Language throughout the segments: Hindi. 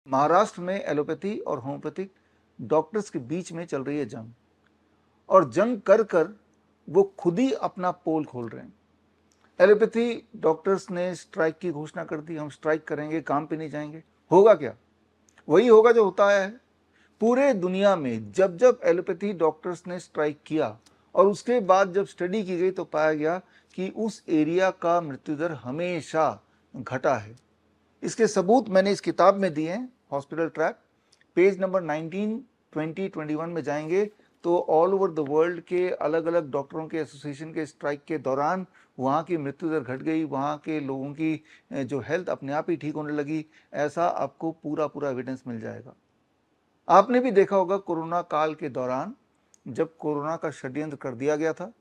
महाराष्ट्र में एलोपैथी और होम्योपैथिक डॉक्टर्स के बीच में चल रही है जंग, और जंग कर कर वो खुद ही अपना पोल खोल रहे हैं। एलोपैथी डॉक्टर्स ने स्ट्राइक की घोषणा कर दी, हम स्ट्राइक करेंगे, काम पे नहीं जाएंगे। होगा क्या? वही होगा जो होता आया है। पूरे दुनिया में जब जब एलोपैथी डॉक्टर्स ने स्ट्राइक किया और उसके बाद जब स्टडी की गई तो पाया गया कि उस एरिया का मृत्यु दर हमेशा घटा है। इसके सबूत मैंने इस किताब में दिए हैं, हॉस्पिटल ट्रैप। पेज नंबर 19, 20, 21 में जाएंगे तो ऑल ओवर द वर्ल्ड के अलग अलग डॉक्टरों के एसोसिएशन के स्ट्राइक के दौरान वहाँ की मृत्यु दर घट गई, वहाँ के लोगों की जो हेल्थ अपने आप ही ठीक होने लगी। ऐसा आपको पूरा पूरा एविडेंस मिल जाएगा। आपने भी देखा होगा कोरोना काल के दौरान जब कोरोना का षड्यंत्र कर दिया गया था,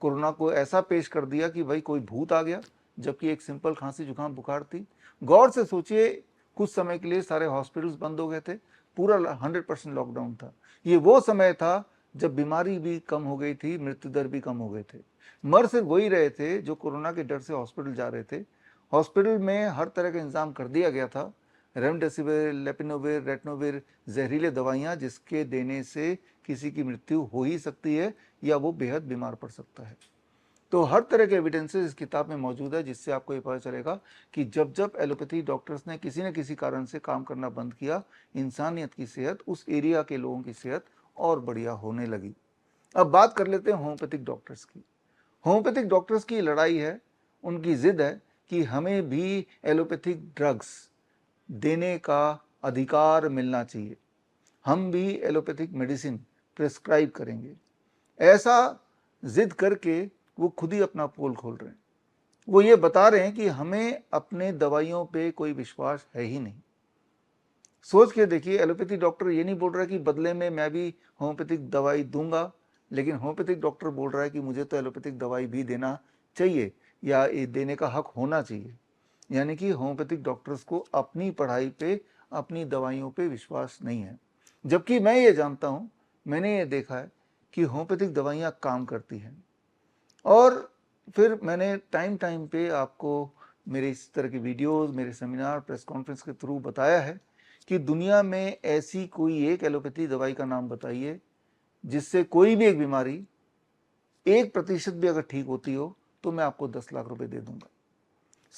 कोरोना को ऐसा पेश कर दिया कि भाई कोई भूत आ गया, जबकि एक सिंपल खांसी जुकाम बुखार थी। गौर से सोचिए, कुछ समय के लिए सारे हॉस्पिटल्स बंद हो गए थे, पूरा 100% लॉकडाउन था। ये वो समय था जब बीमारी भी कम हो गई थी, मृत्यु दर भी कम हो गए थे। मर सिर्फ वही रहे थे जो कोरोना के डर से हॉस्पिटल जा रहे थे। हॉस्पिटल में हर तरह का इंतजाम कर दिया गया था, रेमडेसिविर, लेपिनोविर, रेटनोविर, जहरीले दवाइयाँ जिसके देने से किसी की मृत्यु हो ही सकती है या वो बेहद बीमार पड़ सकता है। तो हर तरह के एविडेंसेस इस किताब में मौजूद है, जिससे आपको ये पता चलेगा कि जब जब एलोपैथी डॉक्टर्स ने किसी न किसी कारण से काम करना बंद किया, इंसानियत की सेहत, उस एरिया के लोगों की सेहत और बढ़िया होने लगी। अब बात कर लेते हैं होम्योपैथिक डॉक्टर्स की। होम्योपैथिक डॉक्टर्स की लड़ाई है, उनकी जिद है कि हमें भी एलोपैथिक ड्रग्स देने का अधिकार मिलना चाहिए, हम भी एलोपैथिक मेडिसिन प्रिस्क्राइब करेंगे। ऐसा जिद करके वो खुद ही अपना पोल खोल रहे हैं। वो ये बता रहे हैं कि हमें अपने दवाइयों पे कोई विश्वास है ही नहीं। सोच के देखिए, एलोपैथी डॉक्टर ये नहीं बोल रहा है कि बदले में मैं भी होम्योपैथिक दवाई दूंगा, लेकिन होम्योपैथिक डॉक्टर बोल रहा है कि मुझे तो एलोपैथिक दवाई भी देना चाहिए या ये देने का हक होना चाहिए। यानी कि होम्योपैथिक डॉक्टर्स को अपनी पढ़ाई पे, अपनी दवाइयों पे विश्वास नहीं है। जबकि मैं ये जानता हूँ, मैंने ये देखा है कि होम्योपैथिक दवाइयाँ काम करती हैं। और फिर मैंने टाइम टाइम पे आपको मेरे इस तरह की वीडियोस, मेरे सेमिनार, प्रेस कॉन्फ्रेंस के थ्रू बताया है कि दुनिया में ऐसी कोई एक एलोपैथी दवाई का नाम बताइए जिससे कोई भी एक बीमारी 1% भी अगर ठीक होती हो तो मैं आपको 10 लाख रुपए दे दूंगा।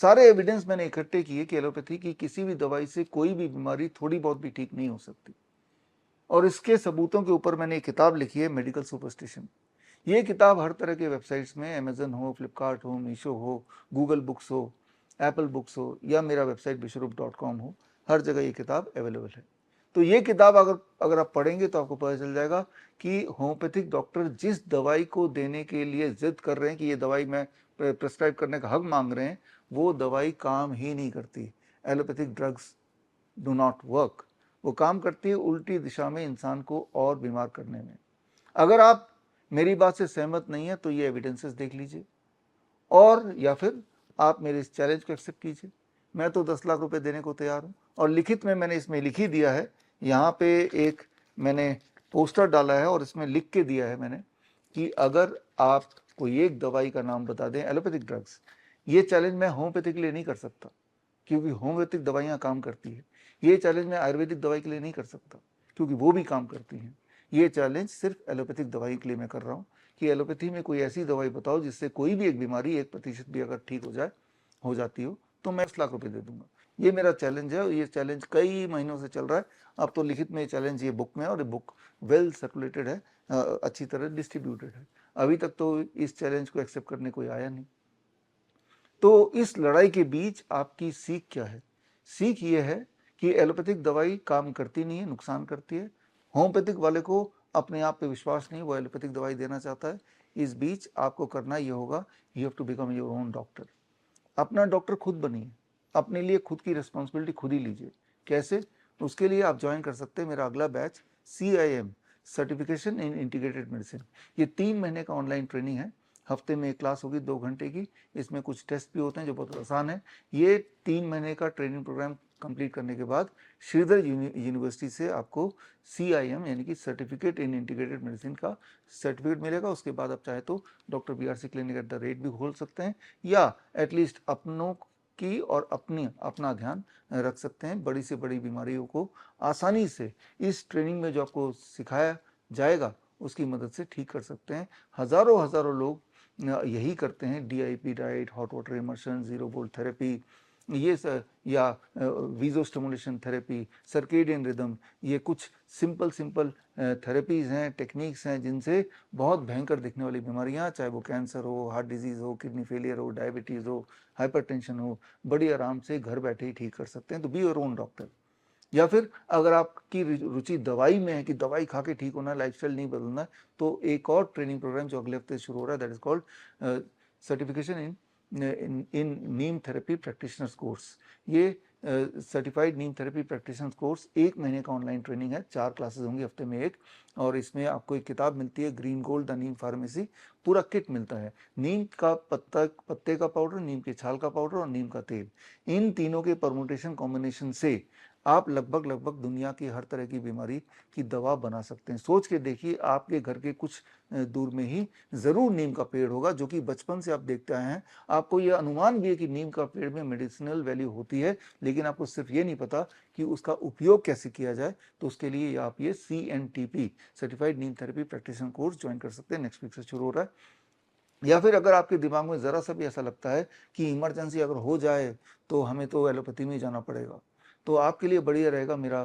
सारे एविडेंस मैंने इकट्ठे किए कि एलोपैथी की किसी भी दवाई से कोई भी बीमारी थोड़ी बहुत भी ठीक नहीं हो सकती। और इसके सबूतों के ऊपर मैंने एक किताब लिखी है, मेडिकल सुपरस्टिशन। ये किताब हर तरह के वेबसाइट्स में, अमेजन हो, फ्लिपकार्ट हो, मीशो हो, गूगल बुक्स हो, एप्पल बुक्स हो या मेरा वेबसाइट विश्वरूप.com हो, हर जगह ये किताब अवेलेबल है। तो ये किताब अगर आप पढ़ेंगे तो आपको पता चल जाएगा कि होम्योपैथिक डॉक्टर जिस दवाई को देने के लिए जिद कर रहे हैं कि ये दवाई मैं प्रिस्क्राइब करने का हक मांग रहे हैं, वो दवाई काम ही नहीं करती। Allopathic drugs do not work. वो काम करती है उल्टी दिशा में, इंसान को और बीमार करने में। अगर आप मेरी बात से सहमत नहीं है तो ये एविडेंसेस देख लीजिए, और या फिर आप मेरे इस चैलेंज को एक्सेप्ट कीजिए। मैं तो 10 लाख रुपए देने को तैयार हूँ। और लिखित में मैंने इसमें लिख ही दिया है, यहाँ पे एक मैंने पोस्टर डाला है और इसमें लिख के दिया है मैंने कि अगर आप कोई एक दवाई का नाम बता दें, एलोपैथिक ड्रग्स। ये चैलेंज मैं होम्योपैथिक के लिए नहीं कर सकता क्योंकि होम्योपैथिक दवाइयाँ काम करती है। ये चैलेंज मैं आयुर्वेदिक दवाई के लिए नहीं कर सकता क्योंकि वो भी काम करती हैं। ये चैलेंज सिर्फ एलोपैथिक दवाई के लिए मैं कर रहा हूँ कि एलोपैथी में कोई ऐसी दवाई बताओ जिससे कोई भी एक बीमारी 1% भी अगर ठीक हो जाती हो तो मैं 10 लाख रुपए दे दूंगा। ये मेरा चैलेंज है और ये चैलेंज कई महीनों से चल रहा है। अब तो लिखित में ये चैलेंज ये बुक में है और ये बुक वेल सर्कुलेटेड है, अच्छी तरह डिस्ट्रीब्यूटेड है। अभी तक तो इस चैलेंज को एक्सेप्ट करने कोई आया नहीं। तो इस लड़ाई के बीच आपकी सीख क्या है? सीख ये है कि एलोपैथिक दवाई काम करती नहीं है, नुकसान करती है। होम्योपैथिक वाले को अपने आप पे विश्वास नहीं, वो एलोपैथिक दवाई देना चाहता है। इस बीच आपको करना ये होगा, you have to become your own doctor. अपना डॉक्टर खुद बनिए, अपने लिए खुद की रिस्पॉन्सिबिलिटी खुद ही लीजिए। कैसे? उसके लिए आप ज्वाइन कर सकते हैं मेरा अगला बैच, CIM, सर्टिफिकेशन इन इंटीग्रेटेड मेडिसिन। ये 3 महीने का ऑनलाइन ट्रेनिंग है। हफ्ते में एक क्लास होगी 2 घंटे की। इसमें कुछ टेस्ट भी होते हैं जो बहुत आसान है। ये 3 महीने का ट्रेनिंग प्रोग्राम कंप्लीट करने के बाद श्रीधर यूनिवर्सिटी से आपको CIM यानी कि सर्टिफिकेट इन इंटीग्रेटेड मेडिसिन का सर्टिफिकेट मिलेगा। उसके बाद आप चाहे तो डॉक्टर BRC क्लिनिक @ भी खोल सकते हैं या एटलीस्ट अपनों की और अपना ध्यान रख सकते हैं। बड़ी से बड़ी बीमारियों को आसानी से इस ट्रेनिंग में जो आपको सिखाया जाएगा उसकी मदद से ठीक कर सकते हैं। हजारों लोग यही करते हैं, DIP diet, hot water immersion, zero volt therapy, या vagus stimulation therapy, circadian rhythm, ये कुछ सिंपल थेरेपीज हैं, टेक्निक्स हैं जिनसे बहुत भयंकर दिखने वाली बीमारियां, चाहे वो कैंसर हो, हार्ट डिजीज हो, किडनी फेलियर हो, डायबिटीज हो, हाइपरटेंशन हो, बड़ी आराम से घर बैठे ही ठीक कर सकते हैं। तो बी योर ओन डॉक्टर। या फिर अगर आपकी रुचि दवाई में है कि दवाई खा के ठीक होना है, लाइफस्टाइल नहीं बदलना है, तो एक और ट्रेनिंग प्रोग्राम जो अगले हफ्ते शुरू हो रहा है, that is called certification in Neem therapy practitioners course. ये सर्टिफाइड नीम थेरेपी प्रैक्टिशनर्स कोर्स 1 महीने का ऑनलाइन ट्रेनिंग है, 4 क्लासेस होंगी हफ्ते में एक, और इसमें आपको एक किताब मिलती है, green gold the Neem pharmacy, पूरा किट मिलता है। नीम का पत्ते का पाउडर, नीम के छाल का पाउडर और नीम का तेल, इन तीनों के परमुटेशन कॉम्बिनेशन से आप लगभग दुनिया की हर तरह की बीमारी की दवा बना सकते हैं। सोच के देखिए, आपके घर के कुछ दूर में ही जरूर नीम का पेड़ होगा, जो कि बचपन से आप देखते आए हैं। आपको यह अनुमान भी है कि नीम का पेड़ में मेडिसिनल वैल्यू होती है, लेकिन आपको सिर्फ ये नहीं पता कि उसका उपयोग कैसे किया जाए। तो उसके लिए आप ये CNTP सर्टिफाइड नीम थेरेपी प्रैक्टिशनर कोर्स ज्वाइन कर सकते हैं। नेक्स्ट वीक से शुरू हो रहा है। या फिर अगर आपके दिमाग में जरा सा भी ऐसा लगता है कि इमरजेंसी अगर हो जाए तो हमें तो एलोपैथी में जाना पड़ेगा, तो आपके लिए बढ़िया रहेगा मेरा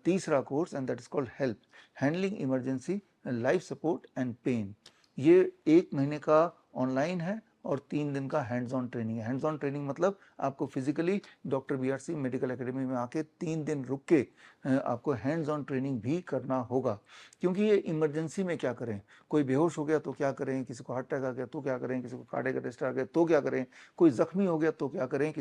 तीसरा course, and that is called help, handling emergency life support and pain. ये 1 महीने का ऑनलाइन है और 3 दिन का हैंड्स ऑन ट्रेनिंग है। हैंड्स ऑन ट्रेनिंग मतलब आपको physically doctor BRC medical academy में आके 3 दिन रुक के आपको हैंड्स ऑन ट्रेनिंग भी करना होगा। क्योंकि ये इमरजेंसी में क्या करें, कोई बेहोश हो गया तो क्या करें, किसी को हार्ट अटैक आ गया तो क्या करें, किसी को कार्डियक अरेस्ट आ गया तो क्या करें, कोई जख्मी हो गया तो क्या करें,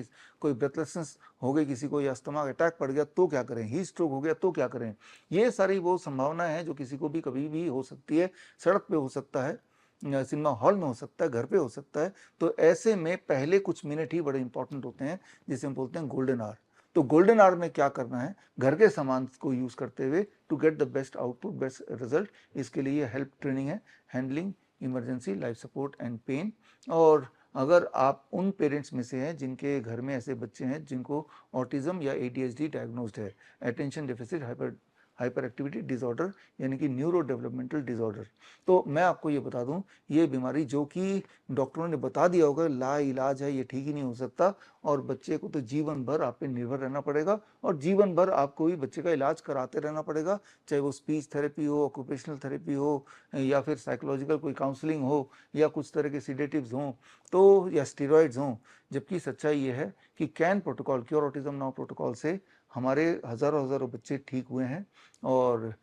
कोई ब्रेथलेसनेस हो गई किसी को, या अस्थमा अटैक पड़ गया तो क्या करें, हीट स्ट्रोक हो गया तो क्या करें। ये सारी वो संभावनाएं हैं जो किसी को भी कभी भी हो सकती है। सड़क पे हो सकता है, सिनेमा हॉल में हो सकता है, घर पे हो सकता है। तो ऐसे में पहले कुछ मिनट ही बड़े इंपॉर्टेंट होते हैं, जिसे हम बोलते हैं गोल्डन आवर। तो गोल्डन आवर में क्या करना है, घर के सामान को यूज करते हुए to get the best output, best result. इसके लिए हेल्प ट्रेनिंग है, handling emergency life support and pain. और अगर आप उन पेरेंट्स में से हैं जिनके घर में ऐसे बच्चे हैं जिनको ऑटिज्म या ADHD डायग्नोस्ड है, attention deficit hyper activity disorder, यानी कि न्यूरो डेवलपमेंटल डिसऑर्डर, तो मैं आपको ये बता दूं, ये बीमारी जो कि डॉक्टरों ने बता दिया होगा ला इलाज है, ये ठीक ही नहीं हो सकता, और बच्चे को तो जीवन भर आप पे निर्भर रहना पड़ेगा, और जीवन भर आपको भी बच्चे का इलाज कराते रहना पड़ेगा, चाहे वो स्पीच थेरेपी हो, ऑक्यूपेशनल थेरेपी हो, या फिर साइकोलॉजिकल कोई काउंसलिंग हो, या कुछ तरह के सीडेटिव्स हों, तो या स्टीरॉइड्स हों। जबकि सच्चाई ये है कि can protocol, cure autism now protocol से हमारे हजारों बच्चे ठीक हुए हैं। और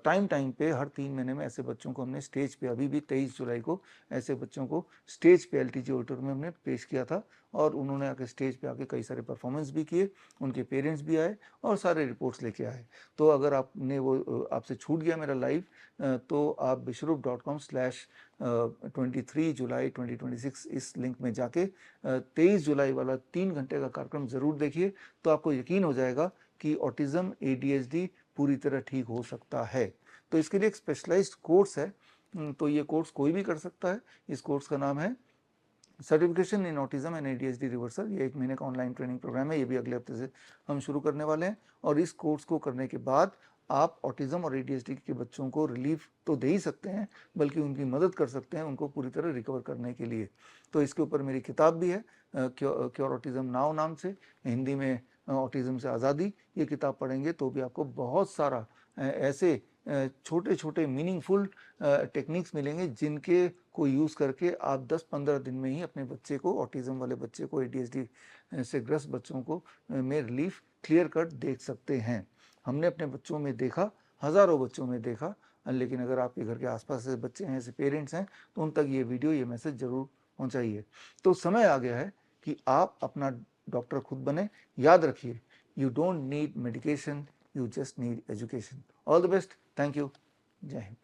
टाइम पे हर 3 महीने में ऐसे बच्चों को हमने स्टेज पे, अभी भी 23 जुलाई को ऐसे बच्चों को स्टेज पे LTG ऑडिटोरियम में हमने पेश किया था, और उन्होंने आके स्टेज पे आके कई सारे परफॉर्मेंस भी किए, उनके पेरेंट्स भी आए और सारे रिपोर्ट्स लेके आए। तो अगर आपने वो आपसे छूट गया मेरा लाइव, तो आप bishrup.com/23 जुलाई 2026 इस लिंक में जाके 23 जुलाई वाला 3 घंटे का कार्यक्रम जरूर देखिए, तो आपको यकीन हो जाएगा कि ऑटिज्म ADHD पूरी तरह ठीक हो सकता है। तो इसके लिए एक स्पेशलाइज्ड कोर्स है, तो ये कोर्स कोई भी कर सकता है। इस कोर्स का नाम है certification in autism and ADHD reversal. ये 1 महीने का ऑनलाइन ट्रेनिंग प्रोग्राम है, ये भी अगले हफ्ते से हम शुरू करने वाले हैं। और इस कोर्स को करने के बाद आप ऑटिज्म और ADHD के बच्चों को रिलीफ तो दे ही सकते हैं, बल्कि उनकी मदद कर सकते हैं उनको पूरी तरह रिकवर करने के लिए। तो इसके ऊपर मेरी किताब भी है, क्योर ऑटिज्म नाउ नाम से, हिंदी में ऑटिज्म से आज़ादी। ये किताब पढ़ेंगे तो भी आपको बहुत सारा ऐसे छोटे मीनिंगफुल टेक्निक्स मिलेंगे जिनके को यूज़ करके आप 10-15 दिन में ही अपने बच्चे को, ऑटिज्म वाले बच्चे को, ADHD से ग्रस्त बच्चों को में रिलीफ क्लियर कट देख सकते हैं। हमने अपने बच्चों में देखा, हज़ारों बच्चों में देखा, लेकिन अगर आपके घर के आसपास से बच्चे हैं, ऐसे पेरेंट्स हैं, तो उन तक ये वीडियो, ये मैसेज जरूर पहुंचाइए। तो समय आ गया है कि आप अपना डॉक्टर खुद बने। याद रखिए, you don't need medication, you just need education. All the best, thank you, जय हिंद।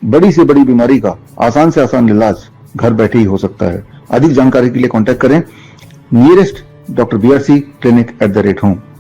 बड़ी से बड़ी बीमारी का आसान से आसान इलाज घर बैठे ही हो सकता है। अधिक जानकारी के लिए कांटेक्ट करें nearest doctor BRC clinic @home।